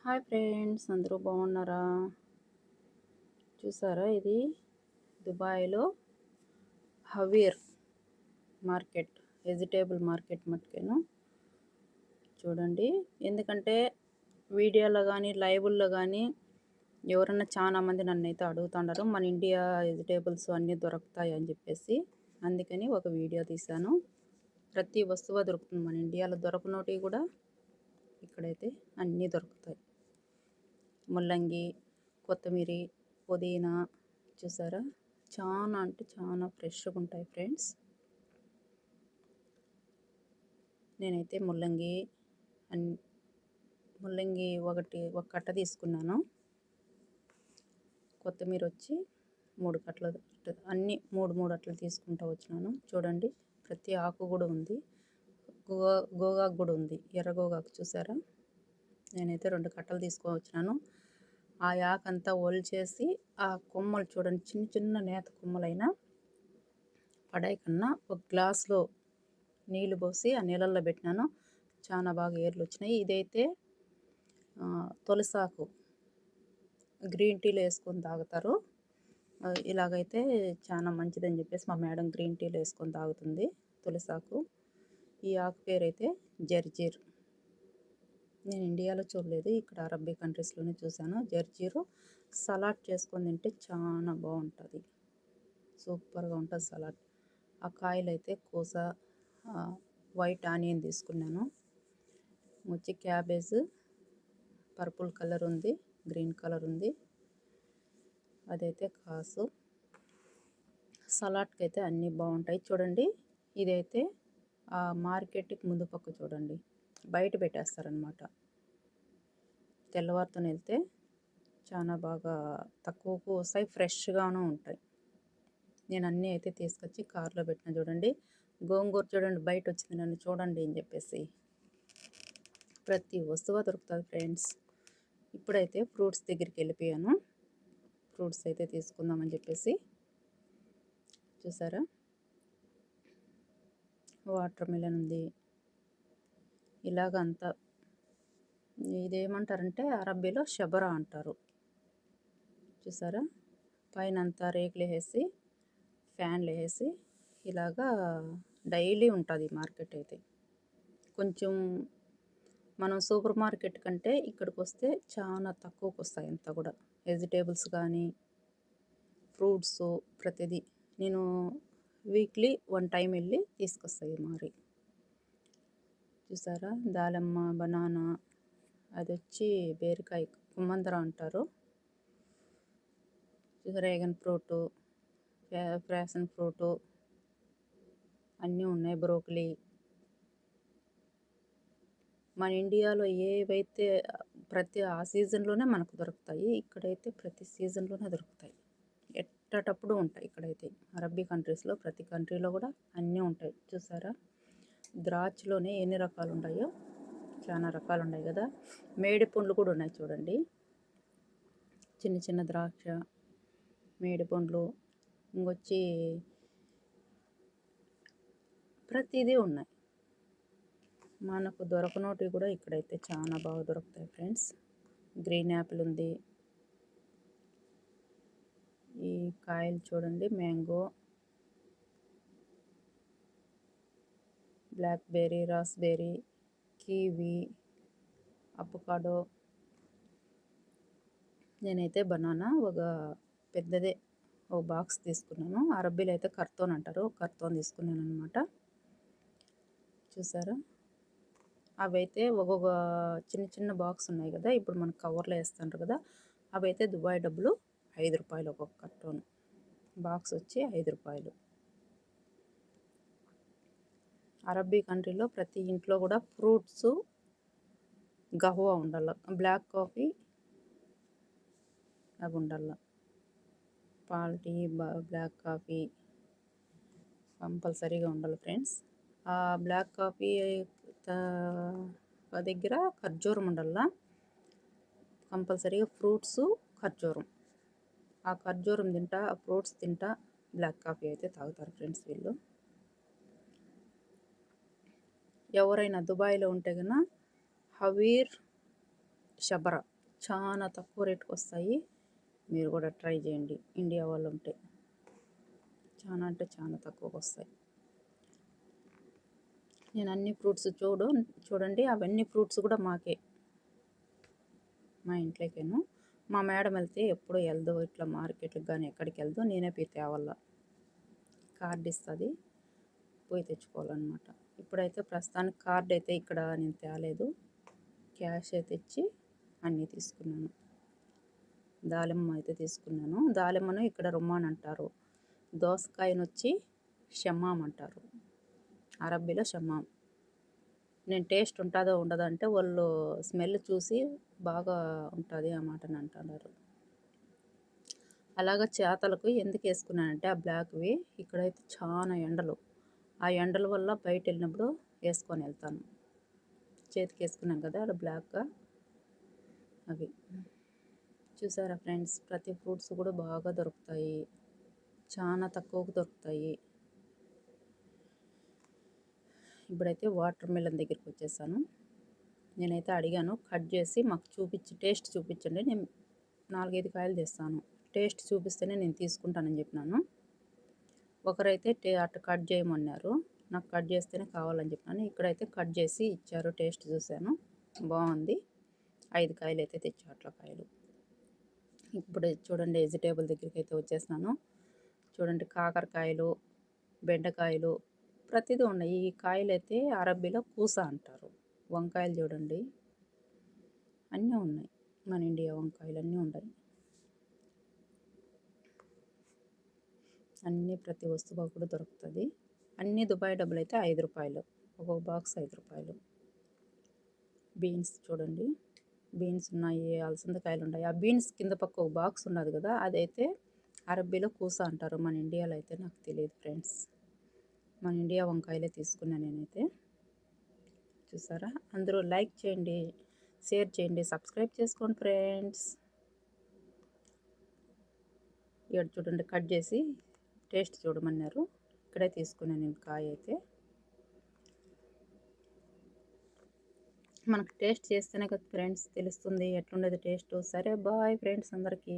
Hi friends, అందరూ బాగున్నారా? చూసారా, ఇది దుబాయ్లో హవీర్ మార్కెట్, వెజిటేబుల్ మార్కెట్ మట్టుకేను. చూడండి, ఎందుకంటే వీడియోలో కానీ లైవ్లో కానీ ఎవరన్నా చాలా మంది నన్ను అయితే అడుగుతున్నారు మన ఇండియా వెజిటేబుల్స్ అన్నీ దొరుకుతాయి అని చెప్పేసి. అందుకని ఒక వీడియో తీశాను. ప్రతి వస్తువు దొరుకుతుంది మన ఇండియాలో, దొరకనోటి కూడా ఇక్కడైతే అన్నీ దొరుకుతాయి. ముల్లంగి, కొత్తిమీర, పుదీనా చూసారా, చాలా అంటే చాలా ఫ్రెష్గా ఉంటాయి ఫ్రెండ్స్. నేనైతే ముల్లంగి ఒక కట్ట తీసుకున్నాను. కొత్తిమీర వచ్చి 3 కట్టలు, అన్నీ మూడు అట్లా తీసుకుంటూ వచ్చినాను. చూడండి, ప్రతి ఆకు కూడా ఉంది. గోగాకు కూడా ఉంది, ఎర్ర గోగాకు చూసారా. నేనైతే 2 కట్టలు తీసుకొని వచ్చినాను. ఆ ఆకంతా ఒలిచేసి ఆ కొమ్మలు చూడండి, చిన్న చిన్న నేత కొమ్మలైనా పడేయకన్నా ఒక గ్లాస్లో నీళ్ళు పోసి ఆ నీళ్ళల్లో పెట్టినాను. చాలా బాగా ఏర్లు వచ్చినాయి. ఇదైతే తులసాకు, గ్రీన్ టీలో వేసుకొని తాగుతారు. ఇలాగైతే చాలా మంచిదని చెప్పేసి మా మేడం గ్రీన్ టీలో వేసుకొని తాగుతుంది తులసాకు. ఈ ఆకు పేరు అయితే జర్జీర్. నేను ఇండియాలో చూడలేదు, ఇక్కడ అరబ్బీ కంట్రీస్లోనే చూశాను. జర్జీరు సలాడ్ చేసుకొని తింటే చాలా బాగుంటుంది, సూపర్గా ఉంటుంది సలాడ్. ఆ కాయలు అయితే కోస, వైట్ ఆనియన్ తీసుకున్నాను. వచ్చి క్యాబేజ్ పర్పుల్ కలర్ ఉంది, గ్రీన్ కలర్ ఉంది, అదైతే కాసు. సలాడ్కి అయితే అన్నీ బాగుంటాయి. చూడండి, ఇదైతే ఆ మార్కెట్కి ముందు పక్క చూడండి, బయట పెట్టేస్తారనమాట. తెల్లవారుతో వెళ్తే చాలా బాగా తక్కువకు వస్తాయి, ఫ్రెష్గాను ఉంటాయి. నేను అన్నీ అయితే తీసుకొచ్చి కార్లో పెట్టిన. చూడండి, గోంగూర చూడండి బయట వచ్చింది, నన్ను చూడండి అని చెప్పేసి. ప్రతి వస్తువు దొరుకుతుంది ఫ్రెండ్స్. ఇప్పుడైతే ఫ్రూట్స్ దగ్గరికి వెళ్ళిపోయాను. ఫ్రూట్స్ అయితే తీసుకుందామని చెప్పేసి. చూసారా, వాటర్ మిలన్ ఉంది. ఇలాగంతా ఇదేమంటారంటే అరబ్బీలో షబరా అంటారు. చూసారా, పైన అంతా రేకులు వేసి ఫ్యాన్లు వేసి ఇలాగా డైలీ ఉంటుంది మార్కెట్ అయితే. కొంచెం మనం సూపర్ మార్కెట్ కంటే ఇక్కడికి వస్తే చాలా తక్కువకు వస్తాయి అంతా కూడా. వెజిటేబుల్స్ కానీ ఫ్రూట్స్ ప్రతిదీ నేను వీక్లీ 1 టైం వెళ్ళి తీసుకొస్తాయి మరి. చూసారా, దాలమ్మ, బనానా, అది వచ్చి బీరకాయ, కుమ్మందర అంటారు. డ్రాగన్ ఫ్రూటు, ప్యాషన్ ఫ్రూటు అన్నీ ఉన్నాయి. బ్రోకలీ. మన ఇండియాలో ఏవైతే ప్రతి ఆ సీజన్లోనే మనకు దొరుకుతాయి, ఇక్కడైతే ప్రతి సీజన్లోనే దొరుకుతాయి. ఎట్టటప్పుడు ఉంటాయి ఇక్కడైతే. అరబ్బీ కంట్రీస్లో ప్రతి కంట్రీలో కూడా అన్నీ ఉంటాయి. చూసారా, ద్రాక్షలోనే ఎన్ని రకాలు ఉన్నాయో, చాలా రకాలు ఉన్నాయి కదా. మేడి పండ్లు కూడా ఉన్నాయి చూడండి, చిన్న చిన్న ద్రాక్ష, మేడి పండ్లు, ఇంకొచ్చి ప్రతిదీ ఉన్నాయి. మనకు దొరకనోటివి కూడా ఇక్కడైతే చాలా బాగా దొరుకుతాయి ఫ్రెండ్స్. గ్రీన్ యాపిల్ ఉంది. ఈ కాయలు చూడండి, mango, blackberry, raspberry, kiwi, avocado. నేనైతే బనానా ఒక పెద్దదే ఒక బాక్స్ తీసుకున్నాను. అరబ్బీలో అయితే కర్తోన్ అంటారు, కర్తోన్ తీసుకున్నాను అనమాట. చూసారా, అవైతే ఒక్కొక్క చిన్న చిన్న బాక్స్ ఉన్నాయి కదా, ఇప్పుడు మనకు కవర్లో వేస్తుంటారు కదా, అవైతే దుబాయ్ డబ్బులు 5 రూపాయలు ఒక్కొక్క కర్టోన్. బాక్స్ వచ్చి 5 రూపాయలు. అరబ్బీ కంట్రీలో ప్రతి ఇంట్లో కూడా ఫ్రూట్స్, గహ్వా ఉండాల, బ్లాక్ కాఫీ అవి ఉండాల, పాల్ టీ, బ్లాక్ కాఫీ కంపల్సరీగా ఉండాలి ఫ్రెండ్స్. ఆ బ్లాక్ కాఫీ దగ్గర ఖర్జూరం ఉండాల కంపల్సరీగా. ఫ్రూట్స్, ఖర్జూరం, ఆ ఖర్జూరం తింటా, ఆ ఫ్రూట్స్ తింటా బ్లాక్ కాఫీ అయితే తాగుతారు ఫ్రెండ్స్ వీళ్ళు. ఎవరైనా దుబాయ్లో ఉంటే కన్నా హవీర్ షబరా చాలా తక్కువ రేటుకి వస్తాయి. మీరు కూడా ట్రై చేయండి. ఇండియా వాళ్ళు ఉంటే చాలా అంటే చాలా తక్కువకి వస్తాయి. నేను అన్ని ఫ్రూట్స్ చూడండి, అవన్నీ ఫ్రూట్స్ కూడా మాకే, మా ఇంట్లోకేను. మా మేడం వెళ్తే ఎప్పుడూ వెళ్దు, ఇట్లా మార్కెట్కి కానీ ఎక్కడికి వెళ్దు, నేనే పోయి తేవాల. కార్డు ఇస్తుంది, పోయి తెచ్చుకోవాలన్నమాట. ఇప్పుడైతే ప్రస్తుతానికి కార్డు అయితే ఇక్కడ నేను తేలేదు, క్యాష్ అయితే ఇచ్చి అన్నీ తీసుకున్నాను. దాలిమ్మ అయితే తీసుకున్నాను. దాలిమ్మను ఇక్కడ రుమ్మాన్ అంటారు, దోసకాయను వచ్చి షమ్మాం అంటారు, అరబ్బీలో షమ్మాం. నేను టేస్ట్ ఉంటుందో ఉండదో అంటే వాళ్ళు స్మెల్ చూసి బాగా ఉంటుంది అన్నమాట అని అంటున్నారు. అలాగ చేతలకు ఎందుకు వేసుకున్నానంటే ఆ బ్లాక్వి ఇక్కడైతే చాలా ఎండలు, ఆ ఎండల వల్ల బయట వెళ్ళినప్పుడు వేసుకొని వెళ్తాను. చేతికి వేసుకున్నాం కదా అక్కడ బ్లాక్గా, అవి చూసారా ఫ్రెండ్స్. ప్రతి ఫ్రూట్స్ కూడా బాగా దొరుకుతాయి, చాలా తక్కువకు దొరుకుతాయి. ఇప్పుడైతే వాటర్ మిలన్ దగ్గరికి వచ్చేసాను. నేనైతే అడిగాను కట్ చేసి మాకు టేస్ట్ చూపించండి, నేను 4-5 కాయలు తెస్తాను, టేస్ట్ చూపిస్తేనే నేను తీసుకుంటానని చెప్పినాను. ఒకరైతే అటు కట్ చేయమన్నారు, నాకు కట్ చేస్తేనే కావాలని చెప్పినాను. ఇక్కడైతే కట్ చేసి ఇచ్చారు, టేస్ట్ చూశాను, బాగుంది. 5 కాయలు అయితే తెచ్చారు, అట్లా కాయలు. ఇప్పుడు చూడండి వెజిటేబుల్ దగ్గరికి అయితే వచ్చేసినాను. చూడండి కాకరకాయలు, బెండకాయలు ప్రతిదీ ఉన్నాయి. ఈ కాయలు అయితే అరబ్బీలో కూస అంటారు. వంకాయలు చూడండి అన్నీ ఉన్నాయి, మన ఇండియా వంకాయలు అన్నీ ఉన్నాయి. అన్నీ ప్రతి వస్తువు కూడా దొరుకుతుంది. అన్నీ దుబాయ్ డబ్బులు అయితే 5 రూపాయలు, ఒక్కొక్క బాక్స్ 5 రూపాయలు. బీన్స్ చూడండి, బీన్స్ ఉన్నాయి, అలసందకాయలు ఉన్నాయి. ఆ బీన్స్ కింద పక్క ఒక బాక్స్ ఉన్నది కదా, అదైతే అరబ్బీలో కూస అంటారు, మన ఇండియాలో అయితే నాకు తెలియదు ఫ్రెండ్స్. మన ఇండియా వంకాయలే తీసుకున్నాను నేనైతే. చూసారా, అందరూ లైక్ చేయండి, షేర్ చేయండి, సబ్స్క్రైబ్ చేసుకోండి ఫ్రెండ్స్. ఇక్కడ చూడండి కట్ చేసి టేస్ట్ చూడమన్నారు, ఇక్కడే తీసుకున్నాను నేను కాయ అయితే. మనకు టేస్ట్ చేస్తేనే కదా ఫ్రెండ్స్ తెలుస్తుంది ఎట్లుండేది టేస్ట్. సరే బాయ్ ఫ్రెండ్స్ అందరికీ.